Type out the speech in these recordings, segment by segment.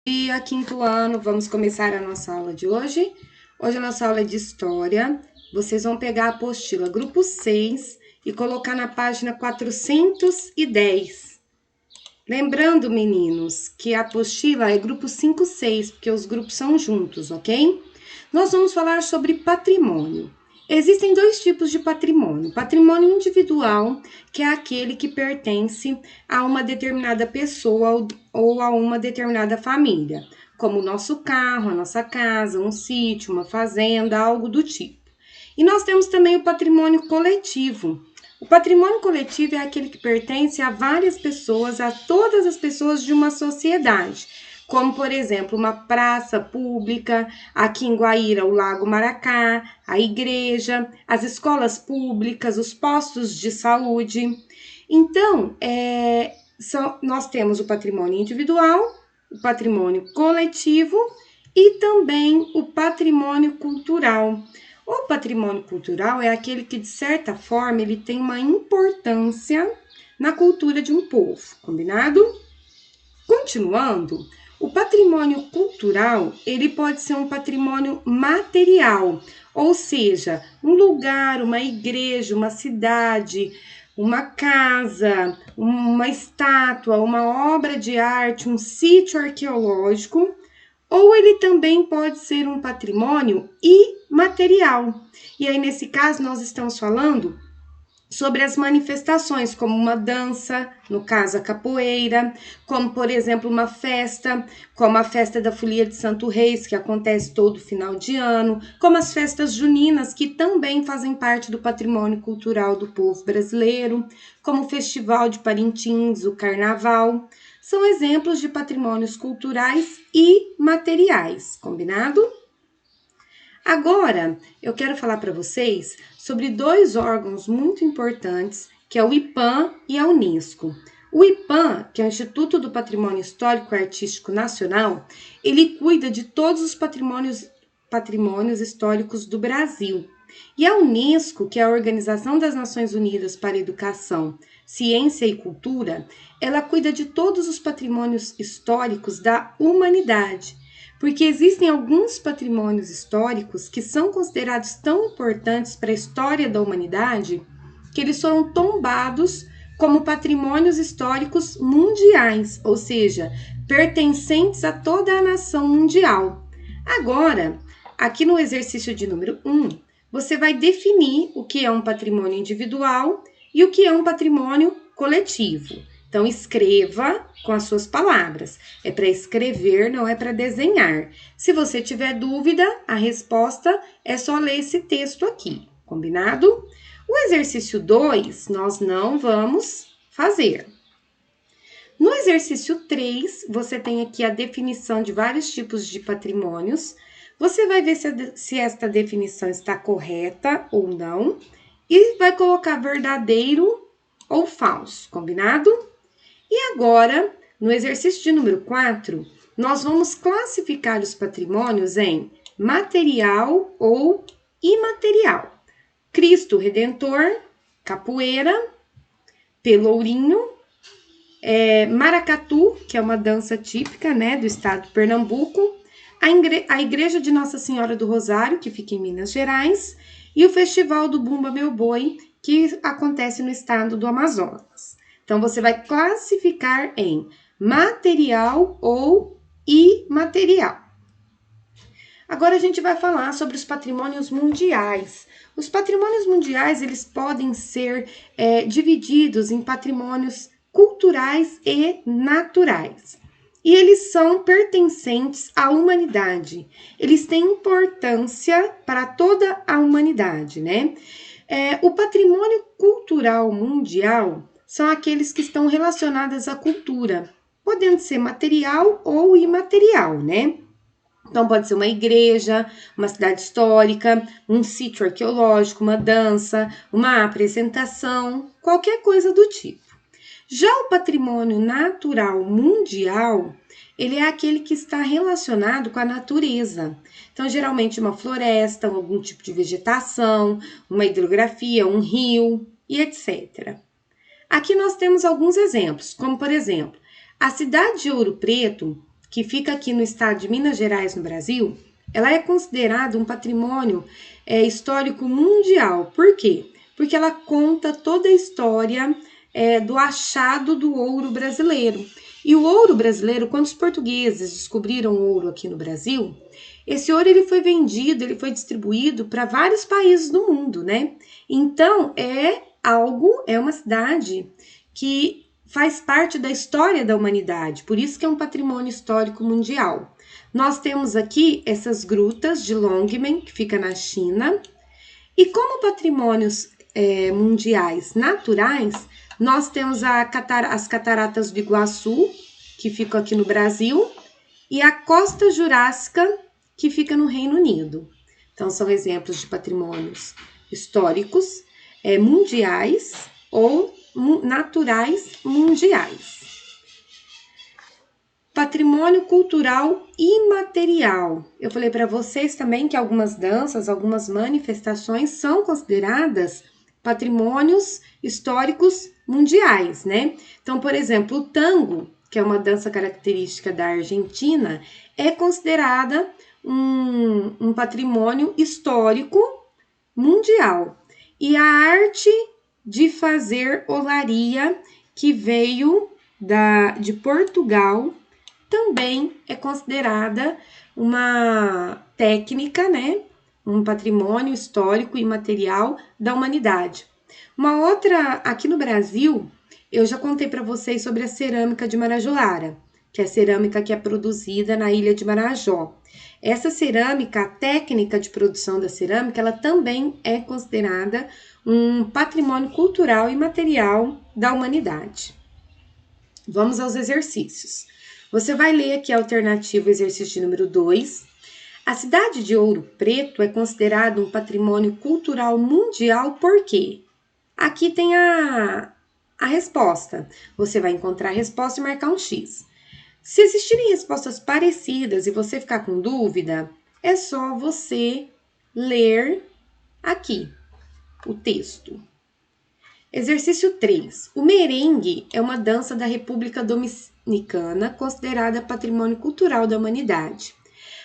Dia, quinto ano, vamos começar a nossa aula de hoje. Hoje a nossa aula é de História. Vocês vão pegar a apostila grupo 6 e colocar na página 410. Lembrando, meninos, que a apostila é grupo 5, 6, porque os grupos são juntos, ok? Nós vamos falar sobre patrimônio. Existem dois tipos de patrimônio. Patrimônio individual, que é aquele que pertence a uma determinada pessoa ou a uma determinada família, como o nosso carro, a nossa casa, um sítio, uma fazenda, algo do tipo. E nós temos também o patrimônio coletivo. O patrimônio coletivo é aquele que pertence a várias pessoas, a todas as pessoas de uma sociedade, como, por exemplo, uma praça pública, aqui em Guaíra, o Lago Maracá, a igreja, as escolas públicas, os postos de saúde. Então, nós temos o patrimônio individual, o patrimônio coletivo e também o patrimônio cultural. O patrimônio cultural é aquele que, de certa forma, ele tem uma importância na cultura de um povo, combinado? Continuando, o patrimônio cultural, ele pode ser um patrimônio material, ou seja, um lugar, uma igreja, uma cidade, uma casa, uma estátua, uma obra de arte, um sítio arqueológico, ou ele também pode ser um patrimônio imaterial. E aí, nesse caso, nós estamos falando sobre as manifestações, como uma dança, no caso a capoeira, como, por exemplo, uma festa, como a festa da Folia de Santo Reis, que acontece todo final de ano, como as festas juninas, que também fazem parte do patrimônio cultural do povo brasileiro, como o Festival de Parintins, o Carnaval. São exemplos de patrimônios culturais e materiais, combinado? Agora, eu quero falar para vocês sobre dois órgãos muito importantes, que é o IPAM e a Unesco. O IPAM, que é o Instituto do Patrimônio Histórico e Artístico Nacional, ele cuida de todos os patrimônios históricos do Brasil. E a Unesco, que é a Organização das Nações Unidas para a Educação, Ciência e Cultura, ela cuida de todos os patrimônios históricos da humanidade, porque existem alguns patrimônios históricos que são considerados tão importantes para a história da humanidade que eles foram tombados como patrimônios históricos mundiais, ou seja, pertencentes a toda a nação mundial. Agora, aqui no exercício de número 1, você vai definir o que é um patrimônio individual e o que é um patrimônio coletivo. Então, escreva com as suas palavras. É para escrever, não é para desenhar. Se você tiver dúvida, a resposta é só ler esse texto aqui, combinado? O exercício 2, nós não vamos fazer. No exercício 3, você tem aqui a definição de vários tipos de patrimônios. Você vai ver se esta definição está correta ou não e vai colocar verdadeiro ou falso, combinado? E agora, no exercício de número 4, nós vamos classificar os patrimônios em material ou imaterial. Cristo Redentor, capoeira, pelourinho, maracatu, que é uma dança típica, né, do estado de Pernambuco, a Igreja de Nossa Senhora do Rosário, que fica em Minas Gerais, e o Festival do Bumba Meu Boi, que acontece no estado do Amazonas. Então, você vai classificar em material ou imaterial. Agora a gente vai falar sobre os patrimônios mundiais. Os patrimônios mundiais, eles podem ser divididos em patrimônios culturais e naturais. E eles são pertencentes à humanidade. Eles têm importância para toda a humanidade, né? O patrimônio cultural mundial são aqueles que estão relacionados à cultura, podendo ser material ou imaterial, né? Então, pode ser uma igreja, uma cidade histórica, um sítio arqueológico, uma dança, uma apresentação, qualquer coisa do tipo. Já o patrimônio natural mundial, ele é aquele que está relacionado com a natureza. Então, geralmente uma floresta, algum tipo de vegetação, uma hidrografia, um rio e etc. Aqui nós temos alguns exemplos, como por exemplo, a cidade de Ouro Preto que fica aqui no estado de Minas Gerais, no Brasil, ela é considerada um patrimônio histórico mundial. Por quê? Porque ela conta toda a história do achado do ouro brasileiro. E o ouro brasileiro, quando os portugueses descobriram ouro aqui no Brasil, esse ouro ele foi vendido, ele foi distribuído para vários países do mundo, né? Então, é uma cidade que faz parte da história da humanidade, por isso que é um patrimônio histórico mundial. Nós temos aqui essas grutas de Longmen, que fica na China, e como patrimônios mundiais naturais, nós temos as cataratas do Iguaçu, que ficam aqui no Brasil, e a Costa Jurássica, que fica no Reino Unido. Então, são exemplos de patrimônios históricos mundiais ou naturais mundiais. Patrimônio cultural imaterial. Eu falei para vocês também que algumas danças, algumas manifestações são consideradas patrimônios históricos mundiais, né? Então, por exemplo, o tango, que é uma dança característica da Argentina, é considerada um patrimônio histórico mundial. E a arte de fazer olaria, que veio de Portugal, também é considerada uma técnica, né? Um patrimônio histórico e material da humanidade. Uma outra, aqui no Brasil, eu já contei para vocês sobre a cerâmica de Marajoara, que é a cerâmica que é produzida na ilha de Marajó. Essa cerâmica, a técnica de produção da cerâmica, ela também é considerada um patrimônio cultural e material da humanidade. Vamos aos exercícios. Você vai ler aqui a alternativa exercício de número 2. A cidade de Ouro Preto é considerada um patrimônio cultural mundial por quê? Aqui tem a resposta. Você vai encontrar a resposta e marcar um X. Se existirem respostas parecidas e você ficar com dúvida, é só você ler aqui o texto. Exercício 3. O merengue é uma dança da República Dominicana considerada patrimônio cultural da humanidade.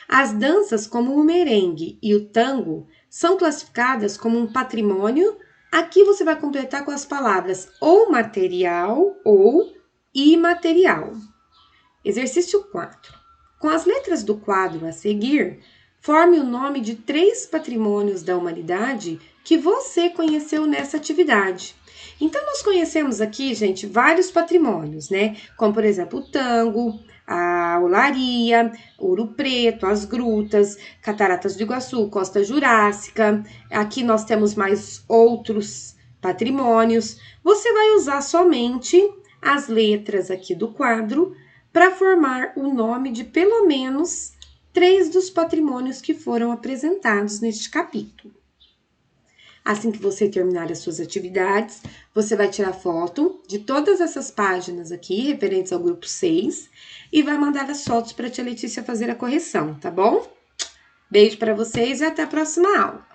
As danças como o merengue e o tango são classificadas como um patrimônio. Aqui você vai completar com as palavras ou material ou imaterial. Exercício 4. Com as letras do quadro a seguir, forme o nome de 3 patrimônios da humanidade que você conheceu nessa atividade. Então, nós conhecemos aqui, gente, vários patrimônios, né? Como, por exemplo, o tango, a olaria, Ouro Preto, as grutas, Cataratas do Iguaçu, Costa Jurássica. Aqui nós temos mais outros patrimônios. Você vai usar somente as letras aqui do quadro para formar o nome de pelo menos 3 dos patrimônios que foram apresentados neste capítulo. Assim que você terminar as suas atividades, você vai tirar foto de todas essas páginas aqui, referentes ao grupo 6, e vai mandar as fotos para a tia Letícia fazer a correção, tá bom? Beijo para vocês e até a próxima aula!